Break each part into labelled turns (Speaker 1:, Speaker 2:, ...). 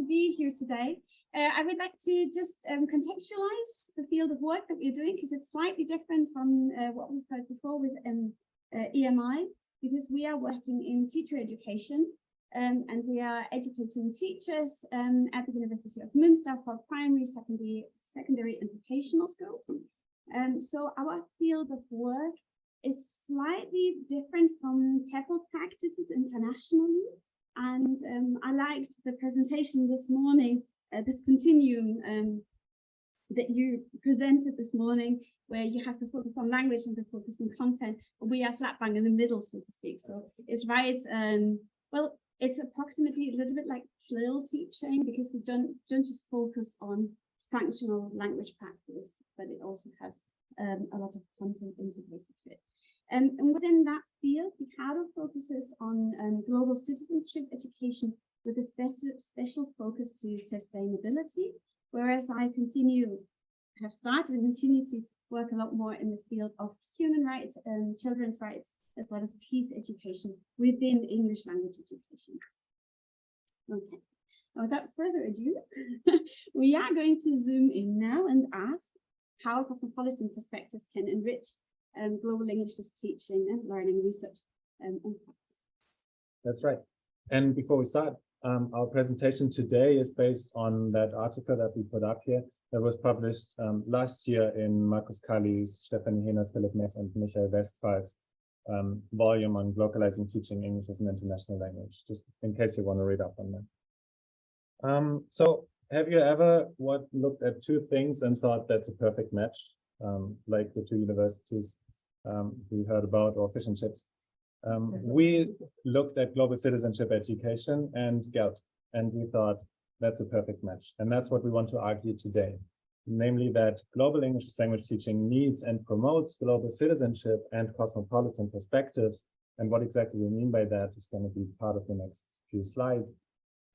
Speaker 1: be here today. I would like to just contextualize the field of work that we're doing, because it's slightly different from what we've heard before with EMI, because we are working in teacher education, and we are educating teachers at the University of Münster for primary, secondary and vocational schools. So our field of work is slightly different from TEFL practices internationally. And I liked the presentation this morning, this continuum that you presented this morning, where you have to focus on language and to focus on content. We are slap bang in the middle, so to speak. So it's right. Well, it's approximately a little bit like FLIL teaching, because we don't just focus on functional language practice, but it also has a lot of content integrated to it. And within that field, Ricardo focuses on global citizenship education with a special focus to sustainability, whereas I have started and continue to work a lot more in the field of human rights and children's rights, as well as peace education within English language education. Okay, without further ado, we are going to zoom in now and ask how cosmopolitan perspectives can enrich global English teaching and learning, research and practice.
Speaker 2: That's right. And before we start, our presentation today is based on that article that we put up here that was published last year in Markus Kalli's, Stephanie Hehners, Philipp Mess and Michael Westphal's volume on localizing teaching English as an international language, just in case you want to read up on that. So have you ever looked at two things and thought that's a perfect match, like the two universities we heard about, or fish and chips? We looked at global citizenship education and GELT, and we thought that's a perfect match. And that's what we want to argue today, namely that global English language teaching needs and promotes global citizenship and cosmopolitan perspectives. And what exactly we mean by that is going to be part of the next few slides.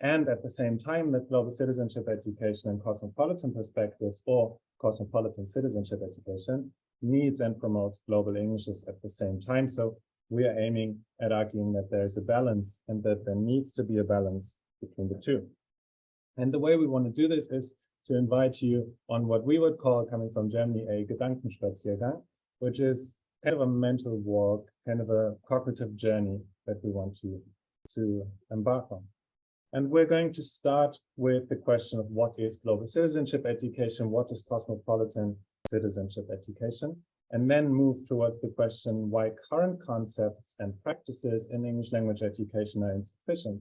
Speaker 2: And at the same time, that global citizenship education and cosmopolitan perspectives, or cosmopolitan citizenship education, needs and promotes global Englishes at the same time. So we are aiming at arguing that there is a balance and that there needs to be a balance between the two. And the way we want to do this is to invite you on what we would call, coming from Germany, a Gedankenspaziergang, which is kind of a mental walk, kind of a cognitive journey that we want to embark on. And we're going to start with the question of what is global citizenship education, what is cosmopolitan citizenship education, and then move towards the question why current concepts and practices in English language education are insufficient,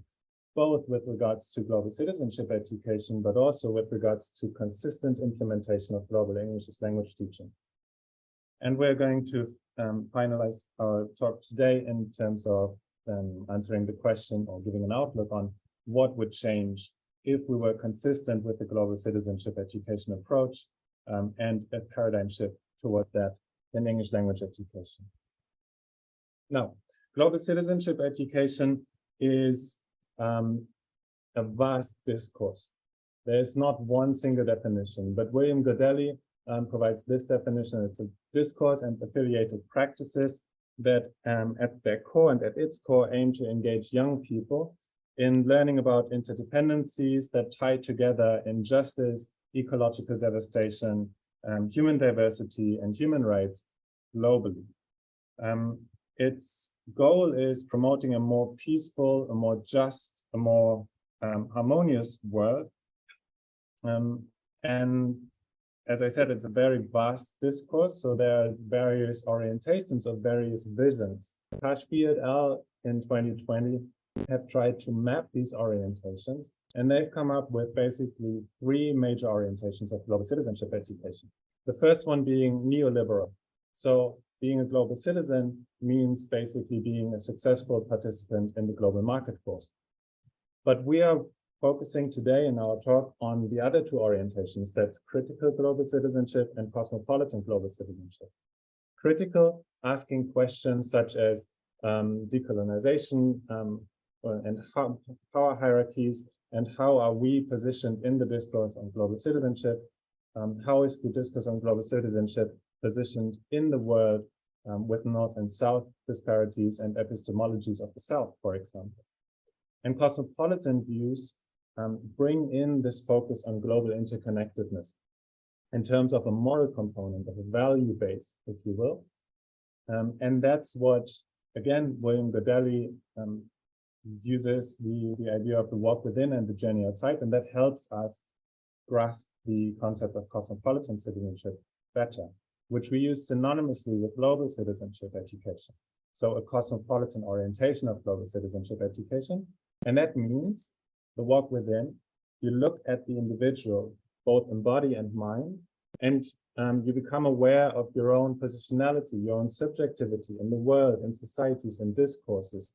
Speaker 2: both with regards to global citizenship education, but also with regards to consistent implementation of global English language teaching. And we're going to finalize our talk today in terms of answering the question or giving an outlook on what would change if we were consistent with the global citizenship education approach and a paradigm shift towards that in English language education. Now, global citizenship education is a vast discourse. There is not one single definition, but William Godelli provides this definition. It's a discourse and affiliated practices that at their core and at its core aim to engage young people in learning about interdependencies that tie together injustice, ecological devastation, human diversity, and human rights globally. Its goal is promoting a more peaceful, a more just, a more harmonious world. And as I said, it's a very vast discourse, so there are various orientations of various visions. Kashfi et al. In 2020 have tried to map these orientations, and they've come up with basically three major orientations of global citizenship education. The first one being neoliberal. So being a global citizen means basically being a successful participant in the global market force. But we are focusing today in our talk on the other two orientations, that's critical global citizenship and cosmopolitan global citizenship. Critical, asking questions such as decolonization and power hierarchies, and how are we positioned in the discourse on global citizenship? How is the discourse on global citizenship positioned in the world with North and South disparities and epistemologies of the South, for example? And cosmopolitan views bring in this focus on global interconnectedness in terms of a moral component, of a value base, if you will. And that's what, again, William Godelli uses the idea of the walk within and the journey outside, and that helps us grasp the concept of cosmopolitan citizenship better, which we use synonymously with global citizenship education. So a cosmopolitan orientation of global citizenship education. And that means the walk within, you look at the individual, both in body and mind, and you become aware of your own positionality, your own subjectivity in the world, in societies and discourses,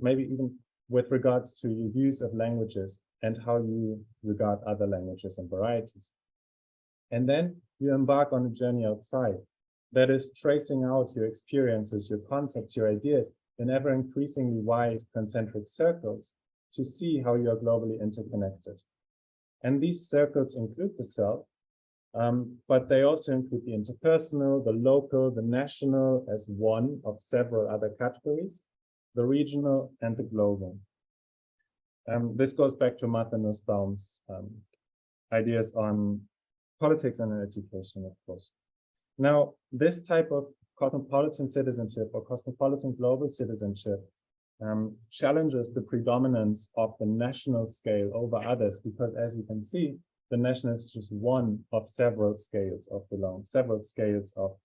Speaker 2: maybe even with regards to your use of languages and how you regard other languages and varieties. And then you embark on a journey outside. That is tracing out your experiences, your concepts, your ideas in ever increasingly wide concentric circles to see how you are globally interconnected. And these circles include the self, but they also include the interpersonal, the local, the national as one of several other categories, the regional and the global. This goes back to Martha Nussbaum's ideas on politics and education, of course. Now, this type of cosmopolitan citizenship or cosmopolitan global citizenship challenges the predominance of the national scale over others, because as you can see, the national is just one of several scales of belonging, several scales of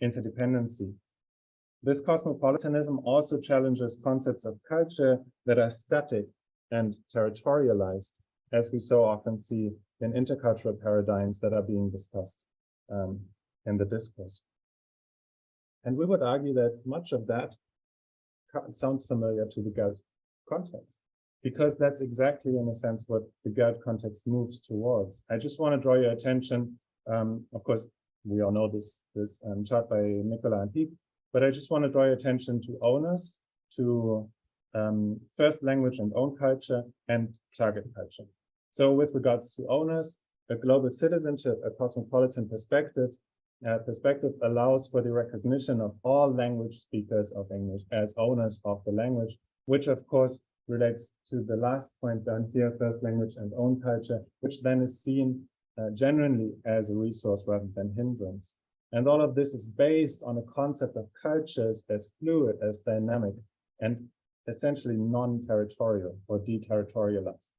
Speaker 2: interdependency. This cosmopolitanism also challenges concepts of culture that are static and territorialized, as we so often see in intercultural paradigms that are being discussed in the discourse. And we would argue that much of that sounds familiar to the GELT context, because that's exactly, in a sense, what the GELT context moves towards. I just want to draw your attention, of course, we all know this chart by Nicola and Pete, but I just want to draw your attention to owners, to first language and own culture, and target culture. So with regards to owners, a global citizenship, a cosmopolitan perspective allows for the recognition of all language speakers of English as owners of the language, which of course relates to the last point down here, first language and own culture, which then is seen genuinely as a resource rather than hindrance. And all of this is based on a concept of cultures as fluid, as dynamic, and essentially non-territorial or deterritorialized.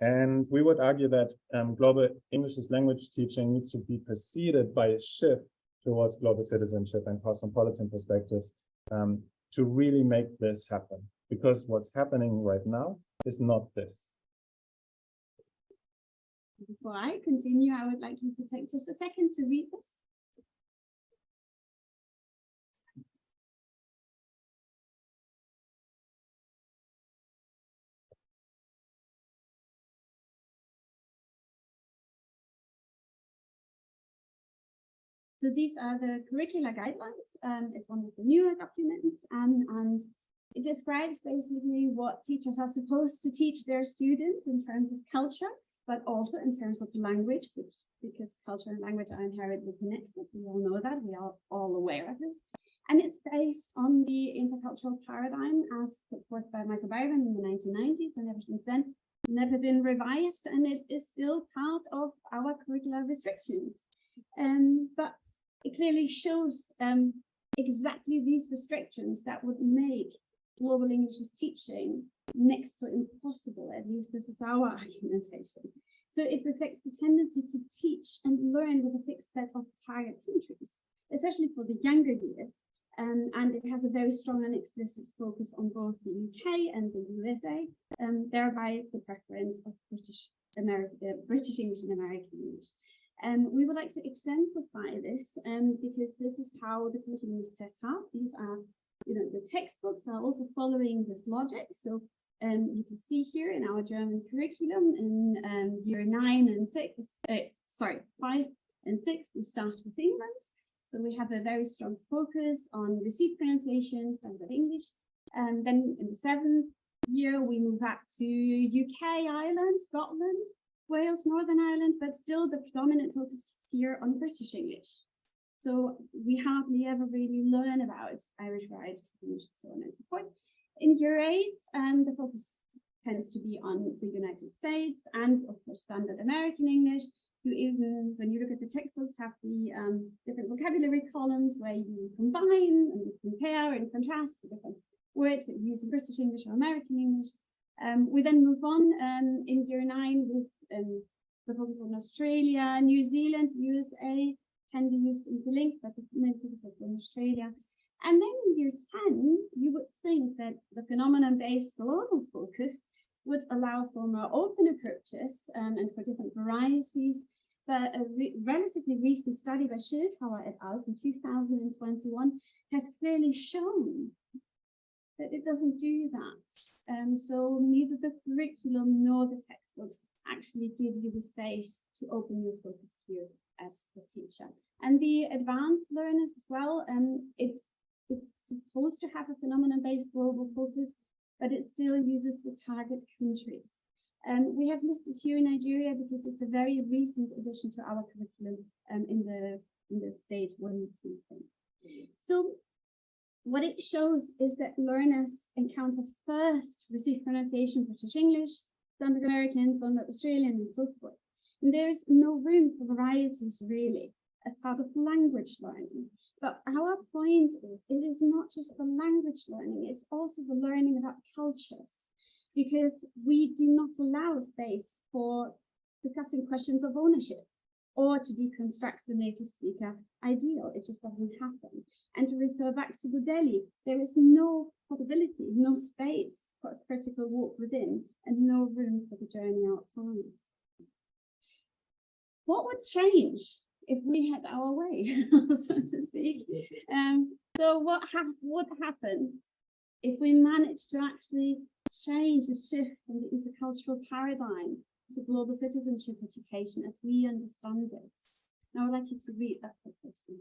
Speaker 2: And we would argue that global English as language teaching needs to be preceded by a shift towards global citizenship and cosmopolitan perspectives to really make this happen. Because what's happening right now is not this.
Speaker 1: Before I continue, I would like you to take just a second to read this. So these are the curricular guidelines. It's one of the newer documents, and it describes basically what teachers are supposed to teach their students in terms of culture, but also in terms of language, because culture and language are inherently connected. We all know that, we are all aware of this. And it's based on the intercultural paradigm as put forth by Michael Byron in the 1990s, and ever since then, never been revised, and it is still part of our curricular restrictions. But it clearly shows exactly these restrictions that would make global English teaching next to impossible. At least this is our argumentation. So it reflects the tendency to teach and learn with a fixed set of target countries, especially for the younger years. And it has a very strong and explicit focus on both the UK and the USA, thereby the preference of British English and American English. We would like to exemplify this because this is how the curriculum is set up. These are, the textbooks are also following this logic. So you can see here in our German curriculum in year 5 and 6, we start with England. So we have a very strong focus on received pronunciation, standard English. And then in the 7th year, we move back to UK, Ireland, Scotland, Wales, Northern Ireland, but still the predominant focus is here on British English. So we hardly ever really learn about Irish varieties of English and so on and so forth. In year 8, the focus tends to be on the United States and of course standard American English. You even, when you look at the textbooks, have the different vocabulary columns where you combine and compare and contrast the different words that you use in British English or American English. We then move on in year 9 with the focus on Australia, New Zealand, USA can be used interlinked, but the main focus is on Australia. And then in year 10, you would think that the phenomenon-based global focus would allow for more open approaches and for different varieties. But a relatively recent study by Schildhauer et al. From 2021 has clearly shown that it doesn't do that. So neither the curriculum nor the textbooks actually give you the space to open your focus here as a teacher. And the advanced learners as well, it's supposed to have a phenomenon-based global focus, but it still uses the target countries. We have listed here Nigeria because it's a very recent addition to our curriculum in the stage 1 thing. So what it shows is that learners encounter first receive pronunciation British English, standard American, standard Australian, and so forth. And there's no room for varieties really as part of language learning. But our point is, it is not just the language learning, it's also the learning about cultures, because we do not allow space for discussing questions of ownership or to deconstruct the native speaker ideal. It just doesn't happen. And to refer back to Budelli, there is no possibility, no space for a critical walk within and no room for the journey outside. What would change if we had our way, so to speak? So what would happen if we managed to actually change and shift from the intercultural paradigm to global citizenship education as we understand it? Now I'd like you to read that quotation.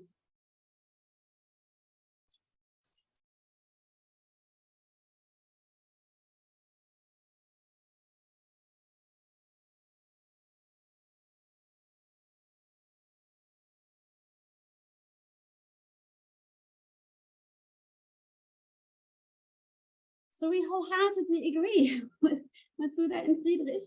Speaker 1: So we wholeheartedly agree with Matsuda and Friedrich,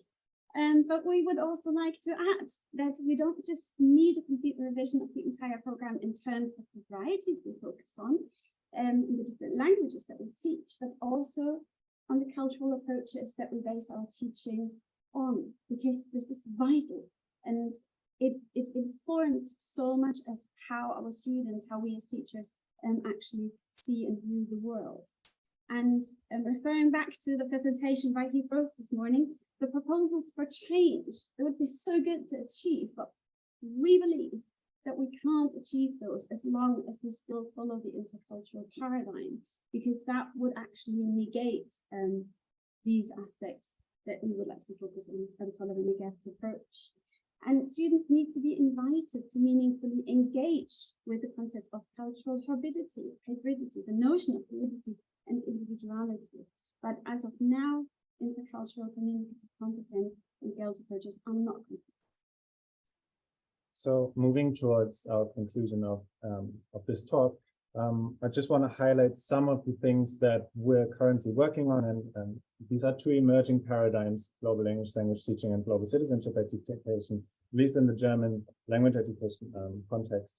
Speaker 1: but we would also like to add that we don't just need a complete revision of the entire program in terms of the varieties we focus on, in the different languages that we teach, but also on the cultural approaches that we base our teaching on, because this is vital and it informs so much as how our students, how we as teachers actually see and view the world. And referring back to the presentation by Heath Rose this morning, the proposals for change, it would be so good to achieve, but we believe that we can't achieve those as long as we still follow the intercultural paradigm, because that would actually negate these aspects that we would like to focus on and following the GELT approach. And students need to be invited to meaningfully engage with the concept of cultural hybridity, the notion of hybridity and individuality. But as of now, intercultural communicative competence and GELT approaches are not complete.
Speaker 2: So moving towards our conclusion of this talk, I just want to highlight some of the things that we're currently working on, and these are two emerging paradigms: global English language teaching and global citizenship education, at least in the German language education context.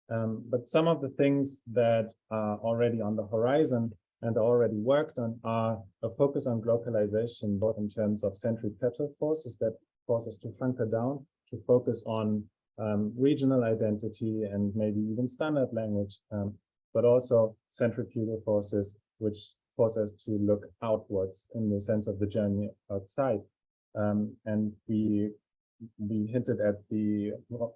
Speaker 2: But some of the things that are already on the horizon and already worked on are a focus on globalization, both in terms of centripetal forces that force us to hunker down, to focus on regional identity and maybe even standard language, but also centrifugal forces which force us to look outwards in the sense of the journey outside. And we hinted at the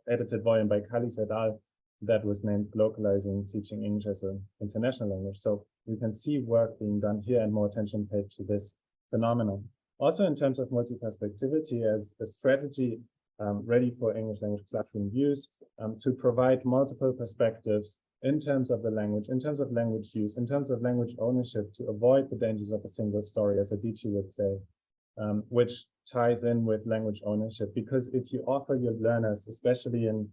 Speaker 2: edited volume by Kallis et al. That was named Localizing Teaching English as an International Language. So we can see work being done here and more attention paid to this phenomenon. Also in terms of multi-perspectivity as a strategy ready for English language classroom use, to provide multiple perspectives in terms of the language, in terms of language use, in terms of language ownership, to avoid the dangers of a single story, as Adichie would say, which ties in with language ownership. Because if you offer your learners, especially in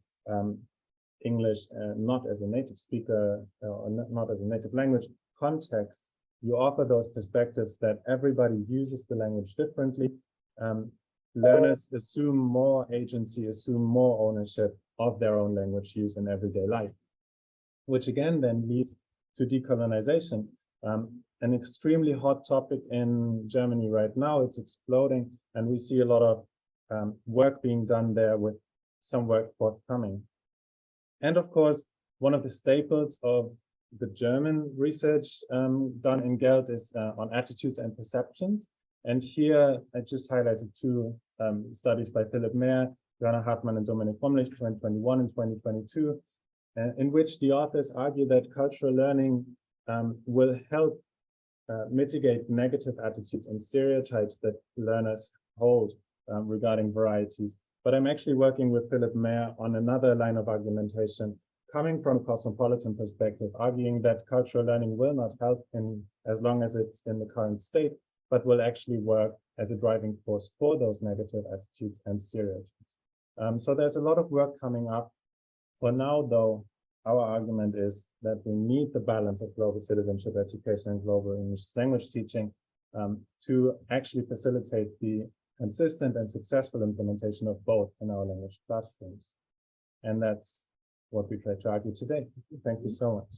Speaker 2: English, not as a native speaker or not as a native language context, you offer those perspectives that everybody uses the language differently. Learners assume more agency, assume more ownership of their own language use in everyday life, which again then leads to decolonization. An extremely hot topic in Germany right now. It's exploding, and we see a lot of work being done there with some work forthcoming. And of course, one of the staples of the German research done in GELT is on attitudes and perceptions. And here I just highlighted two studies by Philipp Mehr, Johanna Hartmann, and Dominik Fromlich, 2021 and 2022, in which the authors argue that cultural learning will help mitigate negative attitudes and stereotypes that learners hold regarding varieties. But I'm actually working with Philipp Mehr on another line of argumentation coming from a cosmopolitan perspective, arguing that cultural learning will not help as long as it's in the current state, but will actually work as a driving force for those negative attitudes and stereotypes. So there's a lot of work coming up. For now, though, our argument is that we need the balance of global citizenship education and global English language teaching to actually facilitate the consistent and successful implementation of both in our language classrooms. And that's what we try to argue today. Thank you so much.